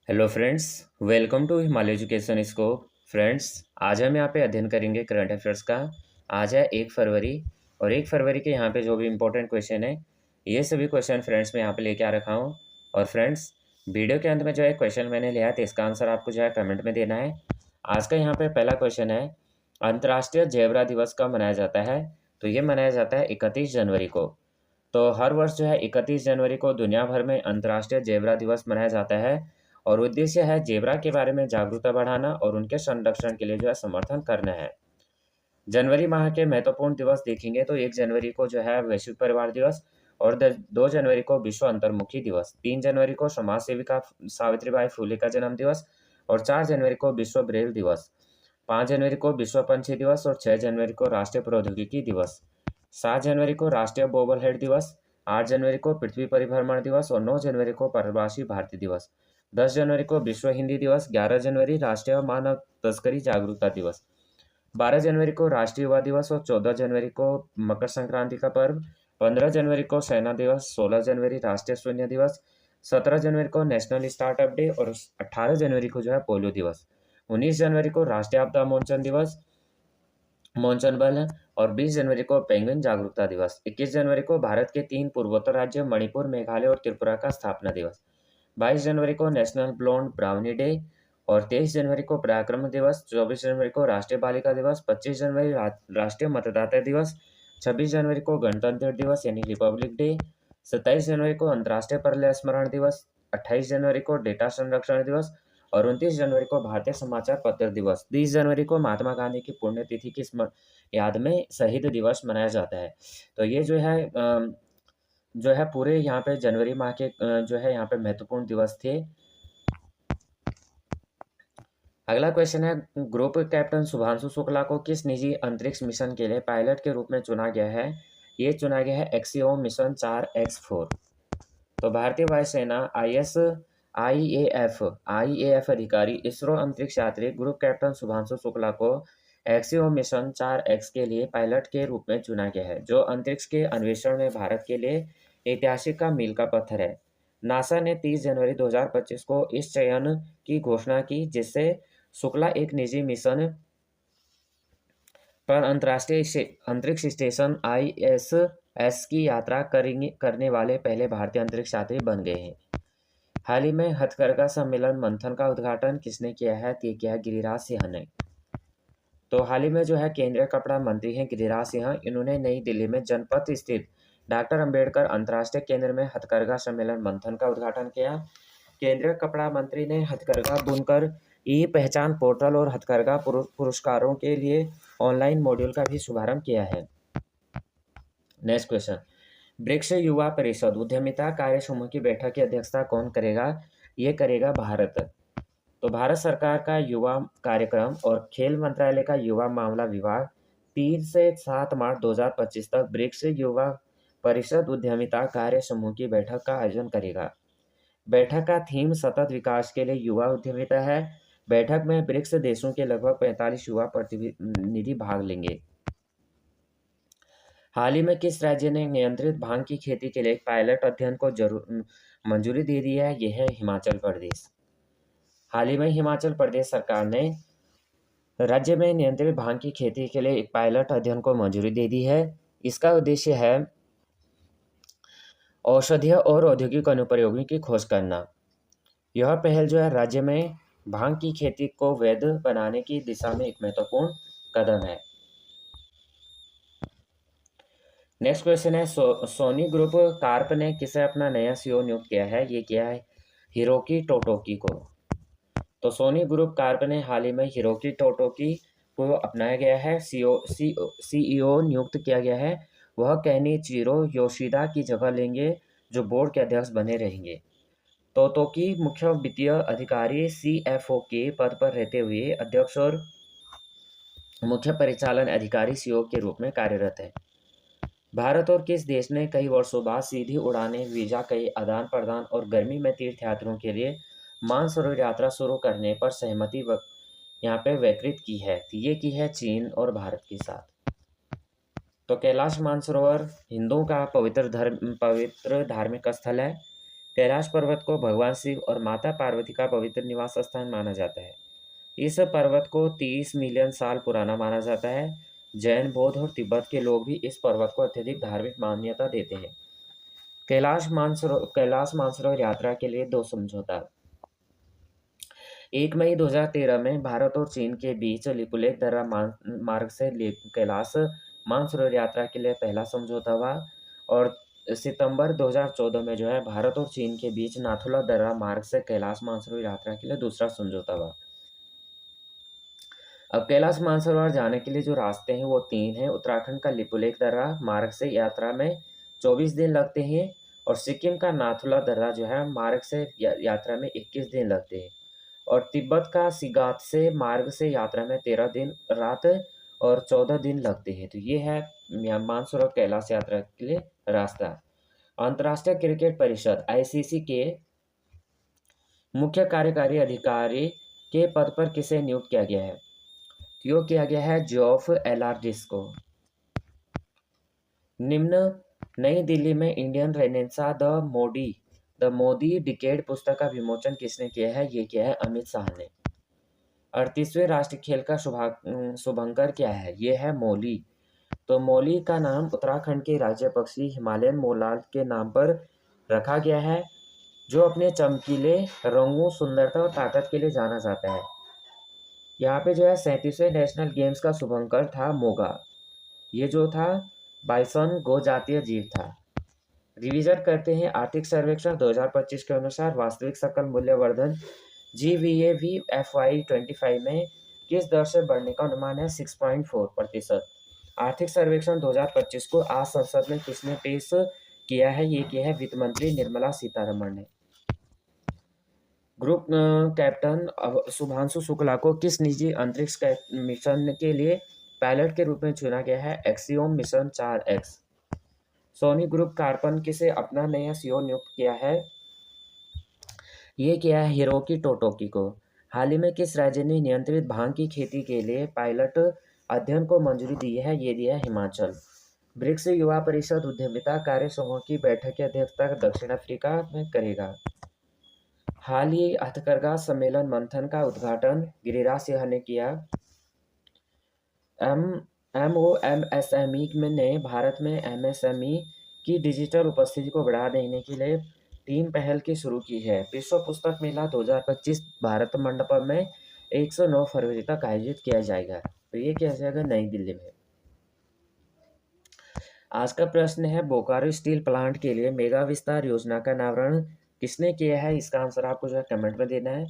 Hello friends, welcome to Himalaya education scope. Friends, आज हम यहाँ पे अध्ययन करेंगे करंट अफेयर्स का। आज है 1 फरवरी और 1 फरवरी के यहाँ पे जो भी इम्पोर्टेंट क्वेश्चन है, ये सभी क्वेश्चन फ्रेंड्स मैं यहाँ पे लेके आ रखा हूँ। और फ्रेंड्स, वीडियो के अंत में जो है क्वेश्चन मैंने लिया है तो इसका आंसर आपको जो है कमेंट में देना है। आज का यहाँ पे पहला क्वेश्चन है, अंतर्राष्ट्रीय जेब्रा दिवस कब मनाया जाता है? तो ये मनाया जाता है 31 जनवरी को। तो हर वर्ष जो है 31 जनवरी को दुनिया भर में अंतर्राष्ट्रीय जेब्रा दिवस मनाया जाता है और उद्देश्य है जेब्रा के बारे में जागरूकता बढ़ाना और उनके संरक्षण के लिए जो है समर्थन करना है। जनवरी माह के महत्वपूर्ण दिवस देखेंगे तो 1 जनवरी को जो है वैश्विक परिवार दिवस और 2 जनवरी को विश्व अंतर्मुखी दिवस, 3 जनवरी को समाज सेविका सावित्रीबाई फुले का जन्म दिवस और 4 जनवरी को विश्व ब्रेल दिवस, 5 जनवरी को विश्व पंछी दिवस और 6 जनवरी को राष्ट्रीय प्रौद्योगिकी दिवस, 7 जनवरी को राष्ट्रीय बोबल हेड दिवस, 8 जनवरी को पृथ्वी परिभ्रमण दिवस और 9 जनवरी को प्रवासी भारतीय दिवस, 10 जनवरी को विश्व हिंदी दिवस, 11 जनवरी राष्ट्रीय मानव तस्करी जागरूकता दिवस, 12 जनवरी को राष्ट्रीय युवा दिवस और 14 जनवरी को मकर संक्रांति का पर्व, 15 जनवरी को सेना दिवस, 16 जनवरी राष्ट्रीय शून्य दिवस, 17 जनवरी को नेशनल स्टार्टअप डे और 18 जनवरी को जो है पोलियो दिवस, 19 जनवरी को राष्ट्रीय आपदा मोचन दिवस मोचन बल और 20 जनवरी को पेंगुइन जागरूकता दिवस, 21 जनवरी को भारत के 3 पूर्वोत्तर राज्य मणिपुर, मेघालय और त्रिपुरा का स्थापना दिवस, 22 जनवरी को नेशनल ब्लोंड ब्राउनी डे और 23 जनवरी को पराक्रम दिवस, 24 जनवरी को राष्ट्रीय बालिका दिवस, 25 जनवरी राष्ट्रीय मतदाता दिवस, 26 जनवरी को गणतंत्र दिवस यानी रिपब्लिक डे, 27 जनवरी को अंतर्राष्ट्रीय पर्यावरण स्मरण दिवस, 28 जनवरी को डेटा संरक्षण दिवस और 29 जनवरी को भारतीय समाचार पत्र दिवस, 30 जनवरी को महात्मा गांधी की पुण्यतिथि की याद में शहीद दिवस मनाया जाता है। तो ये जो है पूरे यहाँ पे जनवरी माह के जो है यहाँ पे महत्वपूर्ण दिवस थे। अगला क्वेश्चन है, ग्रुप कैप्टन शुभांशु शुक्ला को किस निजी अंतरिक्ष मिशन के लिए पायलट के रूप में चुना गया है? ये चुना गया है एक्सियोम मिशन 4X4। तो भारतीय वायुसेना आईएएफ अधिकारी इसरो अंतरिक्ष यात्री ग्रुप कैप्टन शुभांशु शुक्ला को एक्सियोम मिशन 4X के लिए पायलट के रूप में चुना गया है, जो अंतरिक्ष के अन्वेषण में भारत के लिए ऐतिहासिक का मील का पत्थर है। नासा ने 30 जनवरी 2025 को इस चयन की घोषणा की, जिससे शुक्ला एक निजी मिशन पर अंतर्राष्ट्रीय अंतरिक्ष स्टेशन ISS की यात्रा करने वाले पहले भारतीय अंतरिक्ष यात्री बन गए हैं। हाल ही में हथकरघा सम्मेलन मंथन का उद्घाटन किसने किया है? ये किया है गिरिराज सिंह ने। तो हाल ही में जो है केंद्रीय कपड़ा मंत्री हैं गिरिराज सिंह, इन्होंने नई दिल्ली में जनपथ स्थित डॉक्टर अंबेडकर अंतर्राष्ट्रीय केंद्र में हथकरघा सम्मेलन मंथन का उद्घाटन किया। केंद्रीय कपड़ा मंत्री ने हथकरघा बुनकर ई पहचान पोर्टल और हथकरघा पुरस्कारों के लिए ऑनलाइन मॉड्यूल का भी शुभारंभ किया है। नेक्स्ट क्वेश्चन, ब्रिक्स युवा परिषद उद्यमिता कार्य समूह की बैठक की अध्यक्षता कौन करेगा? ये करेगा भारत। तो भारत सरकार का युवा कार्यक्रम और खेल मंत्रालय का युवा मामला विभाग 3 से 7 मार्च 2025 तक ब्रिक्स युवा परिषद उद्यमिता कार्य समूह की बैठक का आयोजन करेगा। बैठक का थीम सतत विकास के लिए युवा उद्यमिता है। बैठक में ब्रिक्स देशों के लगभग 45 युवा प्रतिनिधि भाग लेंगे। हाल ही में किस राज्य ने नियंत्रित भांग की खेती के लिए एक पायलट अध्ययन को मंजूरी दे दी है? यह है हिमाचल प्रदेश। हाल ही में हिमाचल प्रदेश सरकार ने राज्य में नियंत्रित भांग की खेती के लिए एक पायलट अध्ययन को मंजूरी दे दी है। इसका उद्देश्य है औषधीय और औद्योगिक अनुप्रयोगों की खोज करना। यह पहल जो है राज्य में भांग की खेती को वैध बनाने की दिशा में एक महत्वपूर्ण कदम है। नेक्स्ट क्वेश्चन है, सोनी ग्रुप कार्प ने किसे अपना नया CEO नियुक्त किया है? ये किया है हिरोकी टोटोकी को। तो सोनी ग्रुप कार्प ने हाल ही में हिरोकी टोटोकी को अपनाया गया है, CEO नियुक्त किया गया है। वह केनिचिरो योशिदा की जगह लेंगे, जो बोर्ड के अध्यक्ष बने रहेंगे। टोटोकी मुख्य वित्तीय अधिकारी CFO के पद पर रहते हुए अध्यक्ष और मुख्य परिचालन अधिकारी CEO के रूप में कार्यरत है। भारत और किस देश ने कई वर्षों बाद सीधी उड़ानें, वीजा कई आदान प्रदान और गर्मी में तीर्थयात्रियों के लिए मानसरोवर यात्रा शुरू करने पर सहमति यहाँ पे व्यक्तित की है? ये की है चीन और भारत के साथ। तो कैलाश मानसरोवर हिंदुओं का पवित्र धार्मिक स्थल है। कैलाश पर्वत को भगवान शिव और माता पार्वती का पवित्र निवास स्थान माना जाता है। इस पर्वत को 30 मिलियन साल पुराना माना जाता है। जैन, बौद्ध और तिब्बत के लोग भी इस पर्वत को अत्यधिक धार्मिक मान्यता देते हैं। कैलाश मानसरोवर यात्रा के लिए 2 समझौता। 1 मई 2013 में भारत और चीन के बीच लिपुलेख दर्रा मार्ग से कैलाश मानसरोवर यात्रा के लिए पहला समझौता हुआ और सितंबर 2014 में जो है भारत और चीन के बीच नाथुला दर्रा मार्ग से कैलाश मानसरोवर यात्रा के लिए दूसरा समझौता हुआ। अब कैलाश मानसरोवर जाने के लिए जो रास्ते हैं वो 3 हैं। उत्तराखंड का लिपुलेख दर्रा मार्ग से यात्रा में 24 दिन लगते हैं और सिक्किम का नाथुला दर्रा जो है मार्ग से यात्रा में 21 दिन लगते हैं और तिब्बत का सिगात से मार्ग से यात्रा में 13 दिन रात और 14 दिन लगते हैं। तो ये है मानसरोवर कैलाश यात्रा के लिए रास्ता। अंतर्राष्ट्रीय क्रिकेट परिषद आईसीसी के मुख्य कार्यकारी अधिकारी के पद पर किसे नियुक्त किया गया है? यो किया गया है जॉफ एलार्डिस को। निम्न नई दिल्ली में Indian renaissance the Modi decade पुस्तक का विमोचन किसने किया है? ये किया है अमित शाह ने। 38वें राष्ट्रीय खेल का शुभंकर क्या है? ये है मौली। तो मौली का नाम उत्तराखंड के राज्य पक्षी हिमालयन मोलाल के नाम पर रखा गया है, जो अपने चमकीले रंगों, सुंदरता और ताकत के लिए जाना जाता है। यहाँ पे जो है 37वें नेशनल गेम्स का शुभंकर था मोगा। ये जो था बाइसन गो जातीय जीव था। रिवीजन करते हैं। आर्थिक सर्वेक्षण 2025 के अनुसार वास्तविक सकल मूल्यवर्धन GVAV FY25 में किस दर से बढ़ने का अनुमान है? 6.4%। आर्थिक सर्वेक्षण 2025 को आज संसद में किसने पेश किया है? ये किया है वित्त मंत्री निर्मला सीतारमण ने। ग्रुप कैप्टन शुभांशु शुक्ला को किस निजी अंतरिक्ष मिशन के लिए पायलट के रूप में चुना गया है? Axiom mission 4X। Sony group carbon किसे अपना नया CEO नियुक्त किया है? ये किया है हिरोकी टोटोकी को। हाल ही में किस राज्य ने नियंत्रित भांग की खेती के लिए पायलट अध्ययन को मंजूरी दी है? ये दिया है हिमाचल। ब्रिक्स युवा परिषद उद्यमिता कार्य समूह की बैठक की अध्यक्षता दक्षिण अफ्रीका में करेगा। हाल ही हथकरघा सम्मेलन मंथन का उद्घाटन गिरिराज सिंह ने किया। MoMSME ने भारत में MSME की डिजिटल उपस्थिति को बढ़ा देने के लिए 3 पहल की शुरू की है। विश्व पुस्तक मेला 2025 भारत मंडपम में 1 से 9 फरवरी तक आयोजित किया जाएगा। तो ये किया जाएगा नई दिल्ली में। आज का प्रश्न है बोकारो स्टील प्लांट के लिए मेगा विस्तार योजना का अनावरण किसने किया है? इसका आंसर आपको जो है कमेंट में देना है।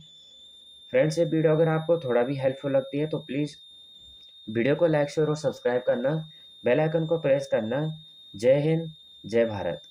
फ्रेंड्स, ये वीडियो अगर आपको थोड़ा भी हेल्पफुल लगती है तो प्लीज़ वीडियो को लाइक, शेयर और सब्सक्राइब करना, बेल आइकन को प्रेस करना। जय हिंद, जय भारत।